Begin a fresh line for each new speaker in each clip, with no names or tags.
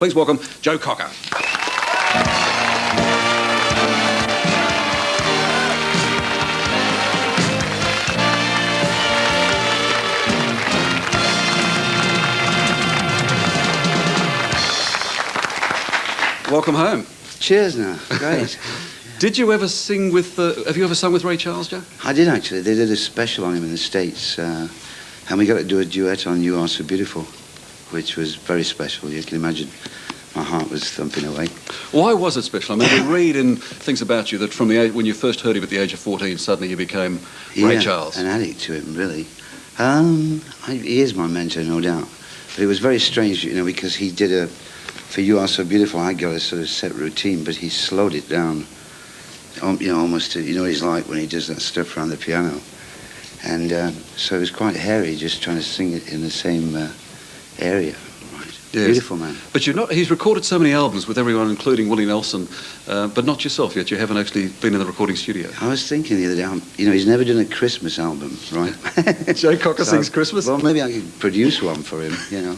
Please welcome Joe Cocker. Welcome home.
Cheers now, great.
Did you ever sing with, have you ever sung with Ray Charles, Joe?
I did actually. They did a special on him in the States, and we got to do a duet on You Are So Beautiful, which was very special. You can imagine my heart was thumping away.
Why was it special? I mean, we read in things about you that from the age, when you first heard him at the age of 14, suddenly you became Ray Charles.
An addict to him, really. He is my mentor, no doubt. But it was very strange, you know, because he did for You Are So Beautiful, I got a sort of set routine, but he slowed it down, you know, almost to, you know what he's like when he does that stuff around the piano. And so it was quite hairy just trying to sing it in the same area.
Yes.
Beautiful man.
But he's recorded so many albums with everyone, including Willie Nelson, but not yourself yet. You haven't actually been in the recording studio.
I was thinking the other day, you know, he's never done a Christmas album, right?
Joe Cocker sings Christmas?
Well, maybe I could produce one for him, you know.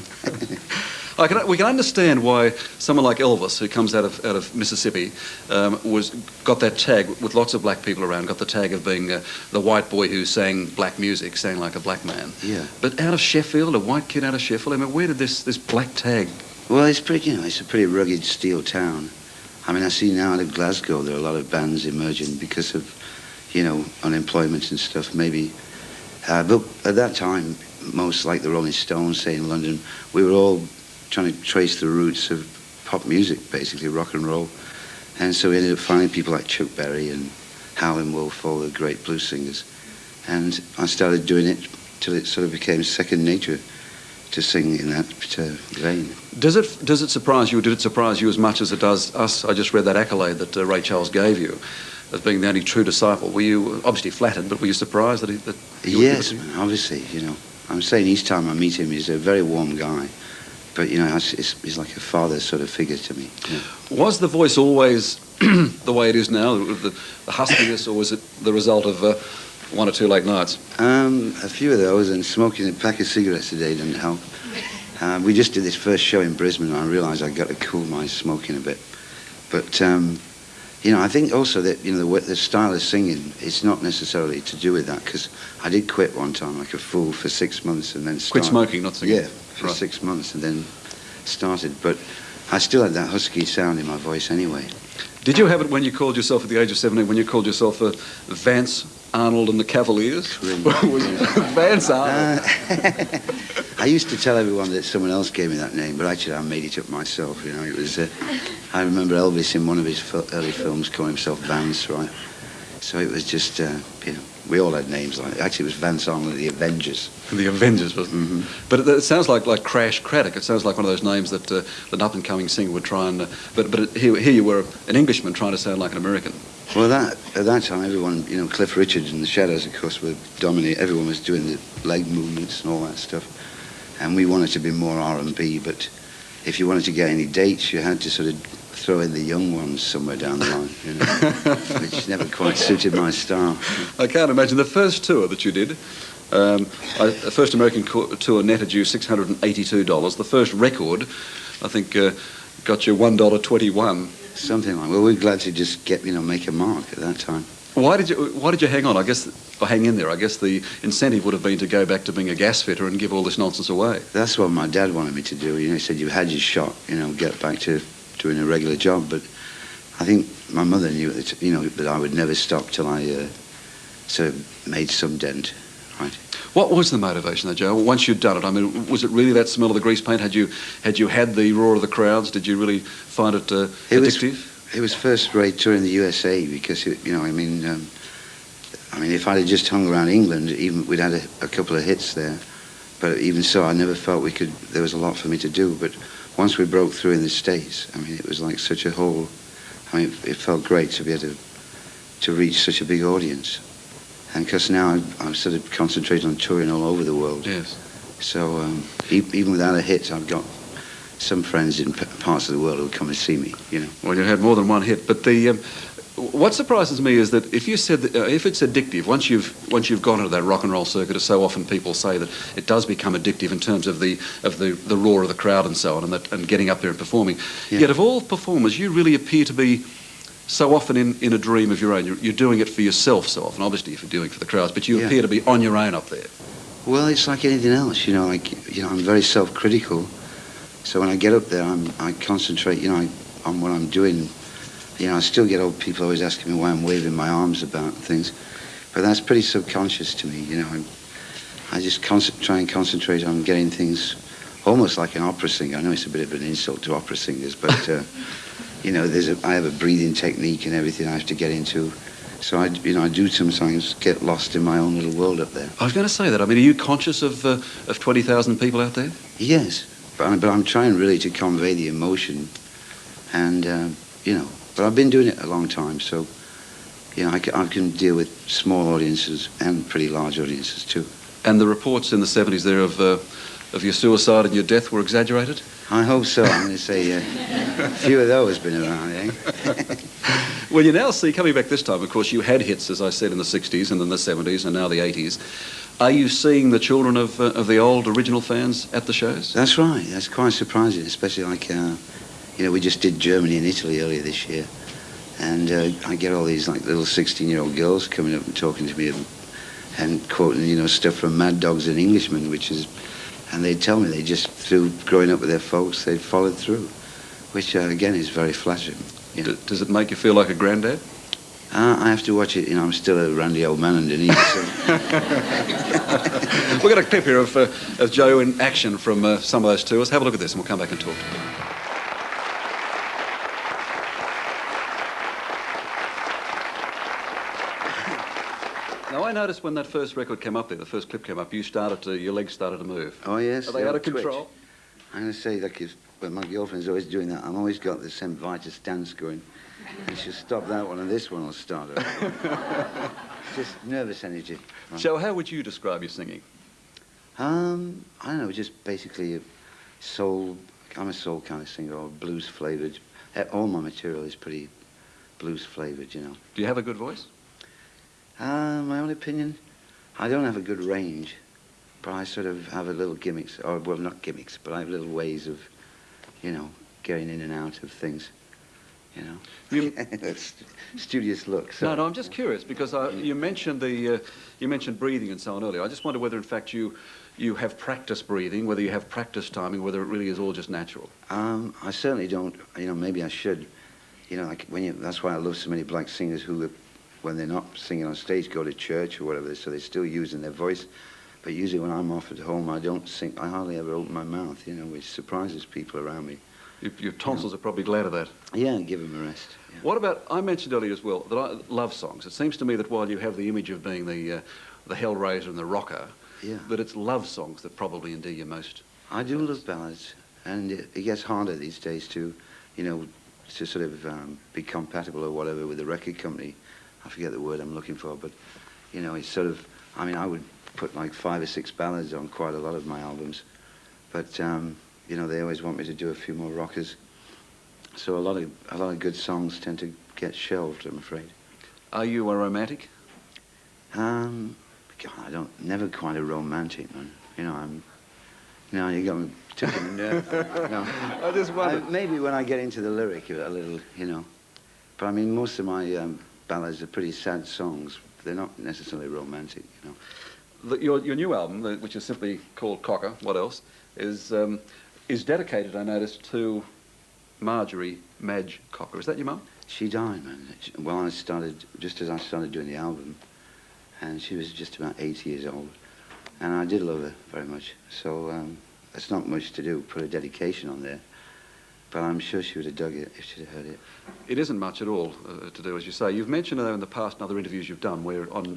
We can understand why someone like Elvis, who comes out of Mississippi, got that tag with lots of black people around, got the tag of being the white boy who sang black music, sang like a black man.
Yeah.
But out of Sheffield, a white kid out of Sheffield, I mean, where did this black tag?
Well, it's pretty, you know, it's a pretty rugged steel town. I mean, I see now out of Glasgow there are a lot of bands emerging because of, you know, unemployment and stuff, maybe. But at that time, most like the Rolling Stones, say in London, we were all trying to trace the roots of pop music, basically, rock and roll. And so we ended up finding people like Chuck Berry and Howlin' Wolf, all the great blues singers. And I started doing it till it sort of became second nature to sing in that vein.
Does it surprise you, or did it surprise you as much as it does us? I just read that accolade that Ray Charles gave you as being the only true disciple. Were you obviously flattered, but were you surprised that
Yes, obviously, you know. I'm saying each time I meet him, he's a very warm guy. But, you know, he's like a father sort of figure to me. You know.
Was the voice always the way it is now, the huskiness, or was it the result of one or two late nights?
A few of those, and smoking a pack of cigarettes a day didn't help. We just did this first show in Brisbane, and I realised I got to cool my smoking a bit. But, you know, I think also that, you know, the style of singing, it's not necessarily to do with that, because I did quit one time like a fool for 6 months and then
Quit smoking, not singing?
Yeah, for 6 months and then started. But I still had that husky sound in my voice anyway.
Did you have it when you called yourself at the age of 17, when you called yourself Vance Arnold and the Cavaliers? Vance Arnold.
I used to tell everyone that someone else gave me that name, but actually I made it up myself. You know, it was. I remember Elvis in one of his early films calling himself Vance, right? So it was just, you know, we all had names like. Actually, it was Vance Arnold, the Avengers.
The Avengers, wasn't it? Mm-hmm. But it sounds like Crash Craddock. It sounds like one of those names that an up-and-coming singer would try and. Here you were, an Englishman trying to sound like an American.
Well, at that time, everyone, you know, Cliff Richard and the Shadows, of course, were dominant. Everyone was doing the leg movements and all that stuff. And we wanted to be more R&B, but if you wanted to get any dates, you had to sort of throw in the young ones somewhere down the line, you know, which never quite suited my style.
I can't imagine. The first tour that you did, the first American tour netted you $682. The first record, I think, got you $1.21.
Something like. Well, we're glad to just make a mark at that time.
Why did you hang on? Or hang in there. I guess the incentive would have been to go back to being a gas fitter and give all this nonsense away.
That's what my dad wanted me to do. You know, he said, "You had your shot. You know, get back to doing a regular job." But I think my mother knew that, you know, that I would never stop till I sort of made some dent. Right.
What was the motivation, though, Joe? Once you'd done it, I mean, was it really that smell of the grease paint? Had you had the roar of the crowds? Did you really find it addictive?
It was first rate touring the USA because, you know, I mean, if I'd have just hung around England, even we'd had a couple of hits there. But even so, I never felt there was a lot for me to do. But once we broke through in the States, I mean, it was like such a whole, I mean, it felt great to be able to reach such a big audience. And because now I'm sort of concentrating on touring all over the world.
Yes.
So even without a hit, I've got some friends in parts of the world who come and see me, you know.
Well, you had more than one hit, but What surprises me is that if you said that, if it's addictive, once you've gone into that rock and roll circuit, as so often people say that it does become addictive in terms of the roar of the crowd and so on, and getting up there and performing.
Yeah.
Yet of all performers, you really appear to be so often in a dream of your own. You're doing it for yourself so often. Obviously, if you're doing it for the crowds, but you
Yeah.
appear to be on your own up there.
Well, it's like anything else, you know. I'm very self-critical. So when I get up there, I concentrate, on what I'm doing. I still get old people always asking me why I'm waving my arms about and things, but that's pretty subconscious to me. I just try and concentrate on getting things almost like an opera singer. I know it's a bit of an insult to opera singers, but I have a breathing technique and everything I have to get into. So I do sometimes get lost in my own little world up there.
I was going to say that. I mean, are you conscious of 20,000 people out there?
Yes, but I'm trying really to convey the emotion, and But I've been doing it a long time, so I can deal with small audiences and pretty large audiences too.
And the reports in the 70s there of your suicide and your death were exaggerated?
I hope so. I'm going to say a few of those been around, eh?
Well, you now see, coming back this time, of course, you had hits, as I said, in the 60s and then the 70s and now the 80s. Are you seeing the children of the old original fans at the shows?
That's right. That's quite surprising, especially like, we just did Germany and Italy earlier this year. And I get all these like little 16-year-old girls coming up and talking to me and quoting, stuff from Mad Dogs and Englishmen, and they tell me they just, through growing up with their folks, they followed through, which again is very flattering.
Does it make you feel like a granddad?
I have to watch it. I'm still a randy old man underneath. So.
We've got a clip here of Joe in action from some of those tours. Have a look at this and we'll come back and talk. Now, I noticed when that first record came up there, the first clip came up, your legs started to move.
Oh, yes.
Are they out of control?
I'm going to say, but my girlfriend's always doing that. I've always got the St. Vitus dance going. And she'll stop that one, and this one will start her. Just nervous energy. Right.
Joe, how would you describe your singing?
I don't know, just basically a soul. I'm a soul kind of singer, or blues flavored. All my material is pretty blues flavored,
Do you have a good voice?
My own opinion, I don't have a good range, but I sort of have a little gimmicks, well, not gimmicks, but I have little ways of, getting in and out of things, That's studious look. So.
No, I'm just curious because you mentioned breathing and so on earlier. I just wonder whether, in fact, you have practiced breathing, whether you have practiced timing, whether it really is all just natural.
I certainly don't. Maybe I should. That's why I love so many black singers who, when they're not singing on stage, go to church or whatever, so they're still using their voice. But usually when I'm off at home, I don't sing. I hardly ever open my mouth, which surprises people around me.
Your tonsils are probably glad of that.
Yeah, give them a rest. Yeah.
What about, I mentioned earlier as well, that love songs. It seems to me that while you have the image of being the Hellraiser and the rocker, that it's love songs that probably endear you most.
I do love ballads, and it gets harder these days to sort of be compatible or whatever with the record company. I forget the word I'm looking for, but, it's sort of, I would put like 5 or 6 ballads on quite a lot of my albums, but, they always want me to do a few more rockers. So a lot of good songs tend to get shelved, I'm afraid.
Are you a romantic?
God, never quite a romantic, man. You got me taking the nerve. No.
I just wonder.
Maybe when I get into the lyric a little, But most of my ballads are pretty sad songs. They're not necessarily romantic,
Your new album, which is simply called Cocker, what else, is dedicated, I noticed, to Marjorie Madge Cocker. Is that your mum?
She died, man. Just as I started doing the album, and she was just about 80 years old. And I did love her very much. So that's not much to do, put a dedication on there. But I'm sure she would have dug it if she'd have heard it.
It isn't much at all to do, as you say. You've mentioned in the past in other interviews you've done,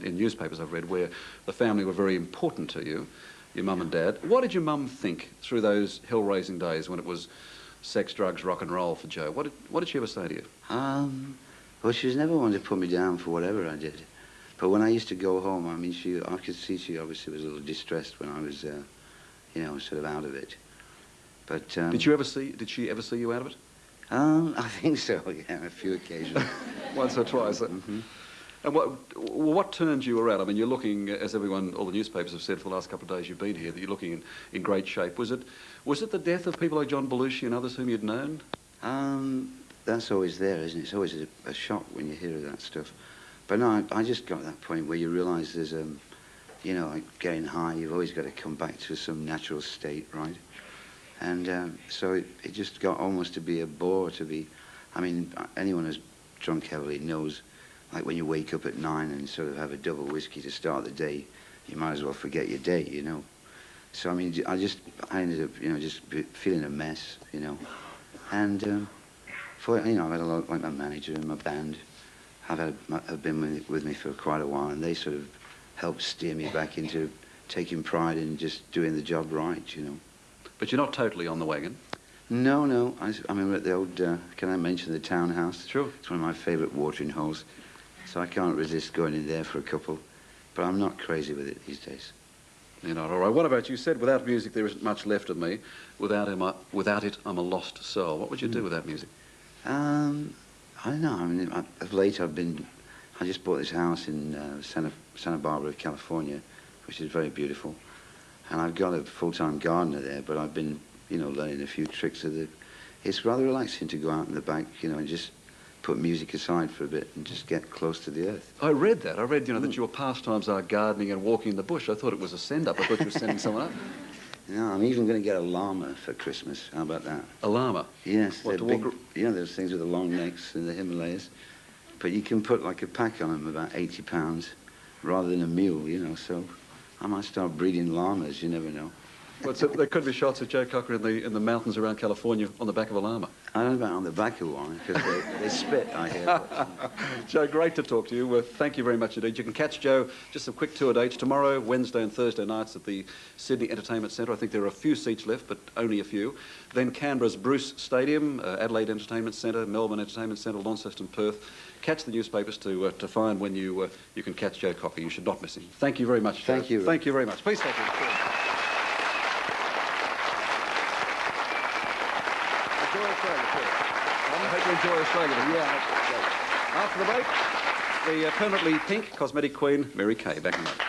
in newspapers I've read, where the family were very important to you, your mum and dad. What did your mum think through those hell-raising days when it was sex, drugs, rock and roll for Joe? What did she ever say to you?
Well, she was never one to put me down for whatever I did. But when I used to go home, I could see she obviously was a little distressed when I was, sort of out of it. But
did she ever see you out of it?
I think so, yeah, on a few occasions.
Once or twice. And what turned you around? I mean, you're looking, as everyone, all the newspapers have said for the last couple of days you've been here, that you're looking in great shape. Was it the death of people like John Belushi and others whom you'd known?
That's always there, isn't it? It's always a shock when you hear of that stuff. But no, I just got to that point where you realise there's, you know, like getting high, you've always got to come back to some natural state, right? And so it just got almost to be a bore to be, I mean, anyone who's drunk heavily knows, like when you wake up at 9 and sort of have a double whiskey to start the day, you might as well forget your day, you know. So, I mean, I ended up, you know, just feeling a mess, you know. And, you know, I've had a lot, like my manager and my band have been with me for quite a while, and they sort of helped steer me back into taking pride in just doing the job right, you know.
But you're not totally on the wagon.
No. I mean, we're at the old, can I mention the townhouse?
Sure.
It's one of my favourite watering holes. So I can't resist going in there for a couple. But I'm not crazy with it these days.
You're not, all right. What about, you said, without music there isn't much left of me. Without it, I'm a lost soul. What would you do without music?
I don't know. I mean, of late I just bought this house in Santa Barbara, California, which is very beautiful. And I've got a full-time gardener there, but I've been, you know, learning a few tricks of it's rather relaxing to go out in the back, you know, and just put music aside for a bit and just get close to the earth.
I read, you know, that your pastimes are gardening and walking in the bush. I thought it was a send-up. I thought you were sending someone up.
No, I'm even going to get a llama for Christmas. How about that?
A llama?
Yes.
What,
they're big, you know, those things with the long necks in the Himalayas. But you can put like a pack on them, about 80 pounds, rather than a mule, you know, so I might start breeding llamas, you never know.
Well, so there could be shots of Joe Cocker in the mountains around California on the back of a llama.
I don't know about on the back of one, because they spit, I hear.
Joe, great to talk to you. Thank you very much indeed. You can catch Joe, just some quick tour dates, tomorrow, Wednesday and Thursday nights at the Sydney Entertainment Centre. I think there are a few seats left, but only a few. Then Canberra's Bruce Stadium, Adelaide Entertainment Centre, Melbourne Entertainment Centre, Launceston, Perth. Catch the newspapers to find when you can catch Joe Cocker. You should not miss him. Thank you very much, Joe.
Thank you.
Thank you very much. Please thank you. I hope you enjoy Australia. Yeah, after the break, the permanently pink cosmetic queen, Mary Kay, back in a moment.